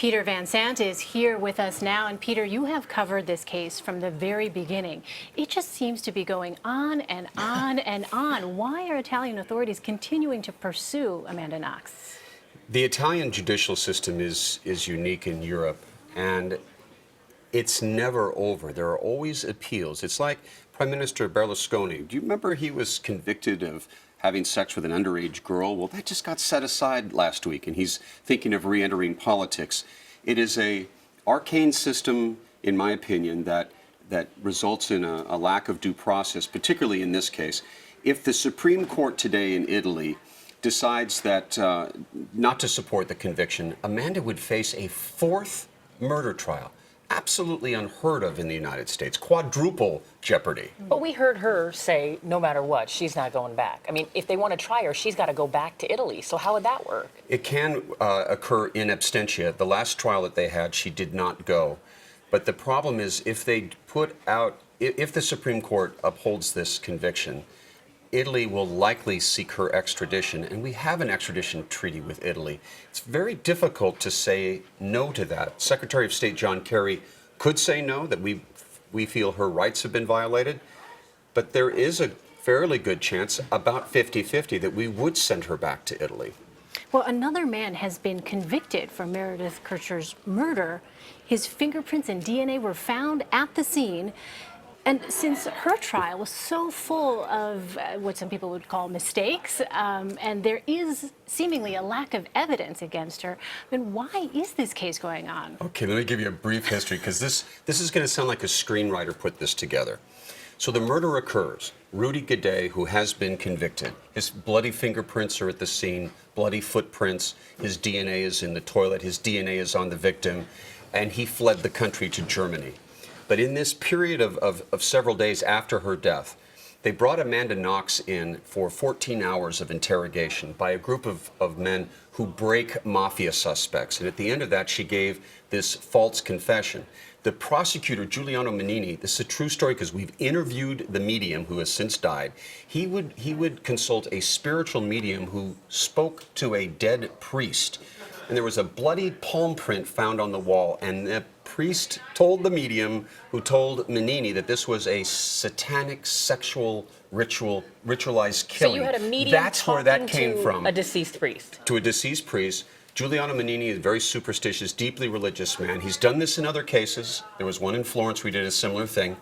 Peter Van Sant is here with us now. And Peter, you have covered this case from the very beginning. It just seems to be going on and on and on. Why are Italian authorities continuing to pursue Amanda Knox? The Italian judicial system is unique in Europe, and it's never over. There are always appeals. It's like Prime Minister Berlusconi. Do you remember he was convicted of having sex with an underage girl? Well, that just got set aside last week, and he's thinking of re-entering politics. It is an arcane system, in my opinion, that results in a lack of due process, particularly in this case. If the Supreme Court today in Italy decides that not to support the conviction, Amanda would face a fourth murder trial. Absolutely unheard of in the United States. Quadruple jeopardy. But we heard her say, no matter what, she's not going back. I mean, if they want to try her, she's got to go back to Italy. So how would that work? It can occur in absentia. The last trial that they had, she did not go. But the problem is, if they if the Supreme Court upholds this conviction, Italy will likely seek her extradition, and we have an extradition treaty with Italy. It's very difficult to say no to that. Secretary of State John Kerry could say no, that we feel her rights have been violated, but there is a fairly good chance, about 50-50, that we would send her back to Italy. Well, another man has been convicted for Meredith Kercher's murder. His fingerprints and DNA were found at the scene. And since her trial was so full of what some people would call mistakes, and there is seemingly a lack of evidence against her, I mean, why is this case going on? Okay, let me give you a brief history, because this is going to sound like a screenwriter put this together. So the murder occurs. Rudy Gaudet, who has been convicted, his bloody fingerprints are at the scene, bloody footprints, his DNA is in the toilet, his DNA is on the victim, and he fled the country to Germany. But in this period of several days after her death, they brought Amanda Knox in for 14 hours of interrogation by a group of men who break mafia suspects. And at the end of that, she gave this false confession. The prosecutor, Giuliano Menini, this is a true story because we've interviewed the medium who has since died. He would consult a spiritual medium who spoke to a dead priest. And there was a bloody palm print found on the wall, and the priest told the medium, who told Menini, that this was a satanic sexual ritualized killing. So you had a medium That's where that came to from. A deceased priest. To a deceased priest. Giuliano Menini is a very superstitious, deeply religious man. He's done this in other cases. There was one in Florence where he did a similar thing.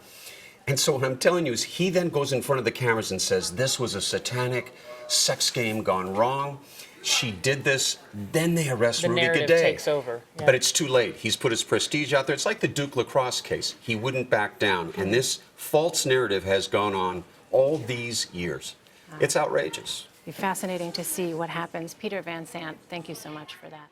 And so what I'm telling you is he then goes in front of the cameras and says, this was a satanic sex game gone wrong. She did this, then they arrest Rudy Gaudet. The narrative takes over. Yeah. But it's too late. He's put his prestige out there. It's like the Duke lacrosse case. He wouldn't back down. And this false narrative has gone on all these years. It's outrageous. It'll be fascinating to see what happens. Peter Van Sant, thank you so much for that.